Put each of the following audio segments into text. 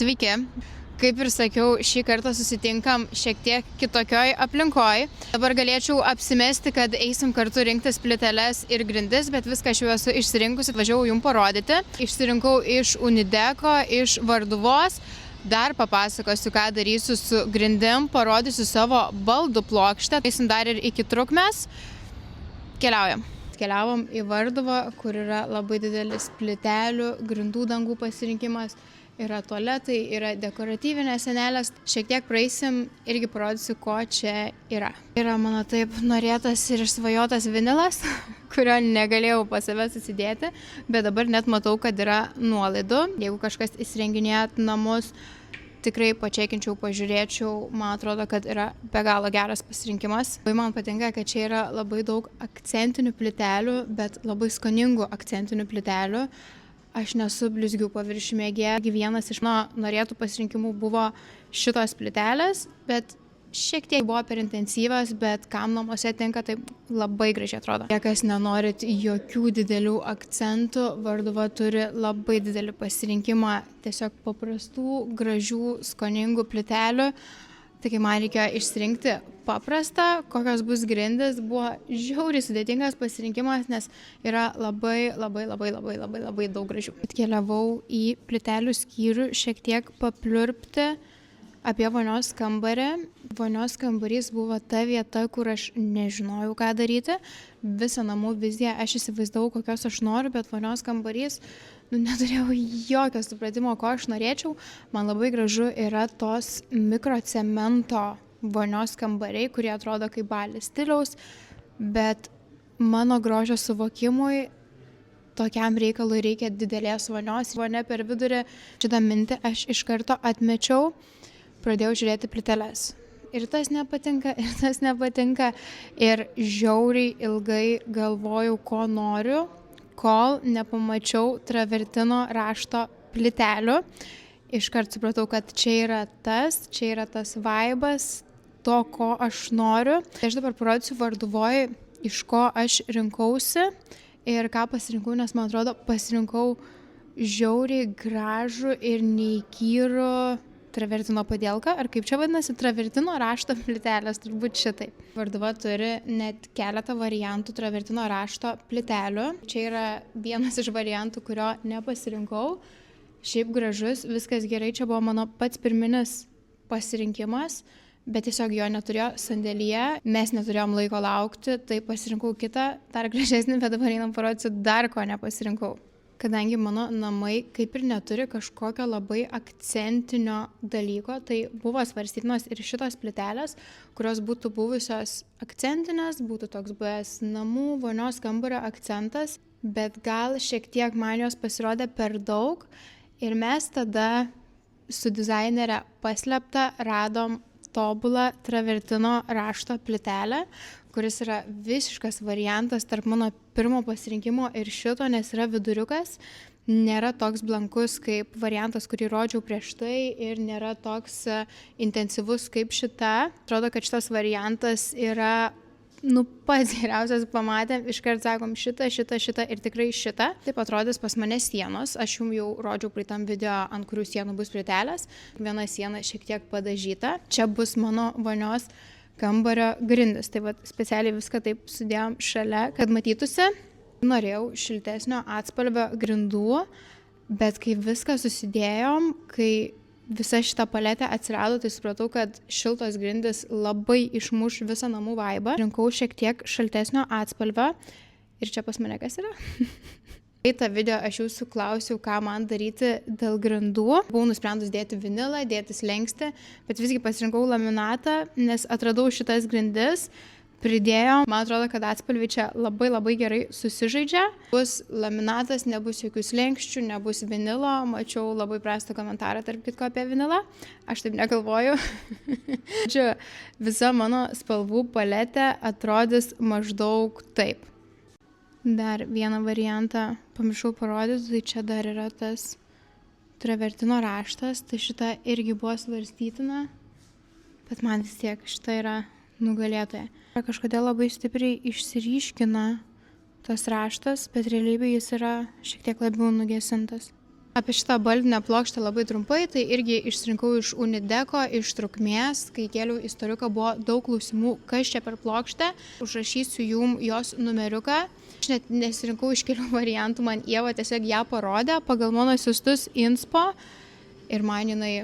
Sveiki. Kaip ir sakiau, šį kartą susitinkam šiek tiek kitokioj aplinkoj. Dabar galėčiau apsimesti, kad eisim kartu rinktis plyteles ir grindis, bet viską aš jau esu išsirinkusi, važiavau jums parodyti. Išsirinkau iš Unideko, iš Varduvos. Dar papasakosiu, ką darysiu su grindim, parodysiu savo baldų plokštę. Eisim dar ir iki Trukmės. Keliaujam. Keliavom į Varduvą, kur yra labai didelis plytelių, grindų dangų pasirinkimas. Yra tualetai, yra dekoratyvinės sienelės. Šiek tiek praeisim, irgi parodysiu, ko čia yra. Yra mano taip norėtas ir išsvajotas vinilas, kurio negalėjau pas save susidėti, bet dabar net matau, kad yra nuolaidų. Jeigu kažkas įsirenginėjat namus, tikrai pačekinčiau, pažiūrėčiau, man atrodo, kad yra be galo geras pasirinkimas. Man patinka, kad čia yra labai daug akcentinių plytelių, bet labai skoningų akcentinių plytelių. Aš nesu blizgių paviršių mėgėja. Vienas iš mano norėtų pasirinkimų buvo šitos plytelės, bet šiek tiek buvo per intensyvas, bet kam namuose tinka, tai labai gražiai atrodo. Jei kas nenorit jokių didelių akcentų, Varduva turi labai didelį pasirinkimą tiesiog paprastų, gražių, skoningų plytelių. Taigi man reikėjo išsirinkti paprastą, kokios bus grindys. Buvo žiauriai sudėtingas pasirinkimas, nes yra labai daug gražių. Atkeliavau į plytelių skyrių šiek tiek papliurpti apie vonios kambarį. Vonios kambarys buvo ta vieta, kur aš nežinojau, ką daryti. Visą namų viziją aš įsivaizdavau, kokios aš noriu, bet vonios kambarys, neturėjau jokio supratimo, ko aš norėčiau. Man labai gražu yra tos mikrocemento vonios kambariai, kurie atrodo kaip Bali stiliaus, bet mano grožio suvokimui tokiam reikalui reikia didelės vonios. Vonia per vidurį, šitą mintį aš iš karto atmečiau, pradėjau žiūrėti plyteles. Ir tas nepatinka, ir tas nepatinka. Ir žiauriai ilgai galvojau, ko noriu, kol nepamačiau travertino rašto plytelių. Iškart supratau, kad čia yra tas vaibas, to, ko aš noriu. Aš dabar parodysiu Varduvoj, iš ko aš rinkausi ir ką pasirinkau, nes man atrodo, pasirinkau žiauriai gražų ir neįkyrų travertino padėlką, ar kaip čia vadinasi, travertino rašto plytelės, turbūt šitaip. Varduva turi net keletą variantų travertino rašto plytelių. Čia yra vienas iš variantų, kurio nepasirinkau. Šiaip gražus, viskas gerai, čia buvo mano pats pirminis pasirinkimas, bet tiesiog jo neturėjo sandėlyje, mes neturėjom laiko laukti, tai pasirinkau kitą, dar gražesnį, bet dabar einam parodysiu dar ko nepasirinkau. Kadangi mano namai kaip ir neturi kažkokio labai akcentinio dalyko, tai buvo svarstytinos ir šitos plytelės, kurios būtų buvusios akcentinės, būtų toks buvęs namų, vonios kambario akcentas, bet gal šiek tiek man jos pasirodė per daug ir mes tada su dizainerė paslėpta radom tobulą travertino rašto plytelę, kuris yra visiškas variantas tarp mano pirmo pasirinkimo ir šito, nes yra viduriukas, nėra toks blankus kaip variantas, kurį rodžiau prieš tai ir nėra toks intensyvus kaip šita. Atrodo, kad šitas variantas yra pats geriausias, pamatėm, iškart sakom šitą ir tikrai šitą. Taip atrodys pas mane sienos, aš jums jau rodžiau praeitam video, ant kurių sienų bus plytelės. Viena siena šiek tiek padažyta. Čia bus mano vonios kambario grindis. Tai specialiai viską taip sudėjom šalia, kad matytųsi. Norėjau šiltesnio atspalvio grindų, bet kai viską susidėjom, kai visa šita paletė atsirado, tai supratau, kad šiltos grindys labai išmuš visą namų vaibą. Rinkau šiek tiek šaltesnio atspalvio ir čia pas mane kas yra. Tą video aš jūsų klausiau, ką man daryti dėl grindų. Buvau nusprendus dėti vinilą, dėti slenkstį, bet visgi pasirinkau laminatą, nes atradau šitas grindis. Pridėjom, man atrodo, kad atspalviai čia labai gerai susižaidžia. Bus laminatas, nebus jokių slenkščių, nebus vinilo. Mačiau labai prastą komentarą tarp kitko apie vinilą. Aš taip negalvoju. Čia visa mano spalvų paletė atrodys maždaug taip. Dar vieną variantą pamiršau parodyti, tai čia dar yra tas travertino raštas. Tai šita irgi buvo svarstytina, bet man vis tiek šita yra nugalėtoja. Kažkodėl labai stipriai išsiryškina tas raštas, bet realybėje jis yra šiek tiek labiau nugesintas. Apie šitą baldinę plokštę labai trumpai, tai irgi išsirinkau iš Unideko, iš trukmės, kai kėliau į storiuką buvo daug klausimų, kas čia per plokštę, užrašysiu jum jos numeriuką. Aš net nesirinkau iš kelių variantų, man Ieva tiesiog ją parodė pagal mano siustus inspo ir man jinai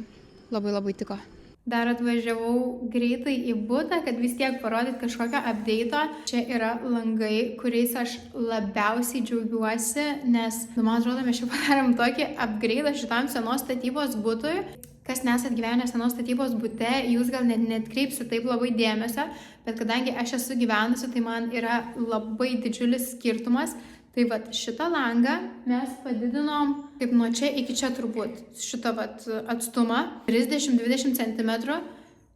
labai tiko. Dar atvažiavau greitai į butą, kad vis tiek parodyt kažkokią update'o. Čia yra langai, kuriais aš labiausiai džiaugiuosi, nes, man atrodo, mes čia padarėm tokį upgrade'ą šitam senos statybos butui. Kas nesat gyvenę senos statybos bute, jūs gal net netkreipsit taip labai dėmesio, bet kadangi aš esu gyvenusi, tai man yra labai didžiulis skirtumas. Tai vat šitą langą mes padidinom kaip nuo čia iki čia turbūt, šitą vat atstumą, 30-20 cm,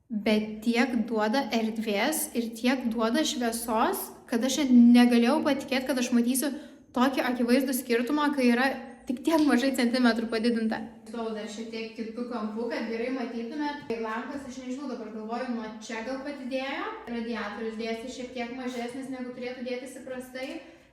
bet tiek duoda erdvės ir tiek duoda šviesos, kad aš negalėjau patikėti, kad aš matysiu tokį akivaizdų skirtumą, kai yra tik tiek mažai centimetrų padidinta. Stovau dar šiek tiek kitų kampų, kad gerai matytumėt. Tai langas, aš nežinau, dabar galvoju, nuo čia gal padidėjo. Radiatorius dėsi šiek tiek mažesnis, negu turėtų dėtis įprastai.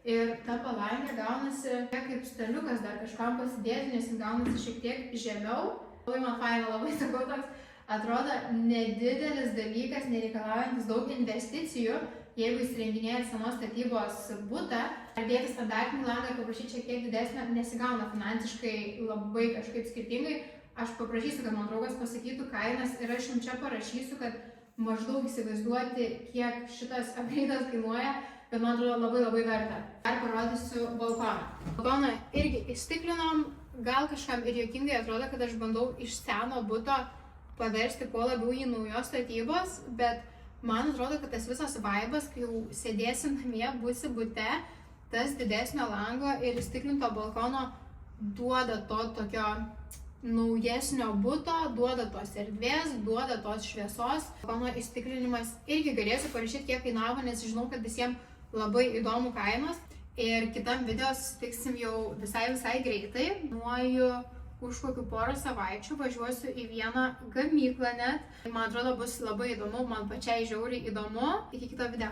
Ir ta palangė gaunasi kaip staliukas dar kažkam pasidėti, nes jis gaunasi šiek tiek žemiau. Labai man faina, labai sakau, toks atrodo nedidelis dalykas, nereikalaujantis daug investicijų. Jeigu įsirenginėjate senos statybos butą, ar dėti standartinį langą ir paprašyti šiek tiek didesnio, nesigauna finansiškai labai kažkaip skirtingai. Aš paprašysiu, kad man draugas pasakytų kainas ir aš jums čia parašysiu, kad maždaug įsivaizduoti, kiek šitas upgrade'as kainuoja. Bet man atrodo labai verta. Dar parodysiu balkoną. Balkoną irgi įstiklinom, gal kažkam ir juokingai atrodo, kad aš bandau iš seno buto paversti kuo labiau į naujos statybos, bet man atrodo, kad tas visas vaibas, kai jau sėdėsi namie, būsi bute, tas didesnio lango ir įstiklinto balkono duoda to tokio naujesnio buto, duoda tos erdvės, duoda tos šviesos. Balkono įstiklinimas irgi galėsiu parašyti, kiek kainavo, nes žinau, kad visiems labai įdomų kainos. Ir kitam video susitiksim jau visai greitai. Nuoju už kokių porą savaičių važiuosiu į vieną gamyklą net. Man atrodo bus labai įdomu, man pačiai žiauriai įdomu. Iki kito video.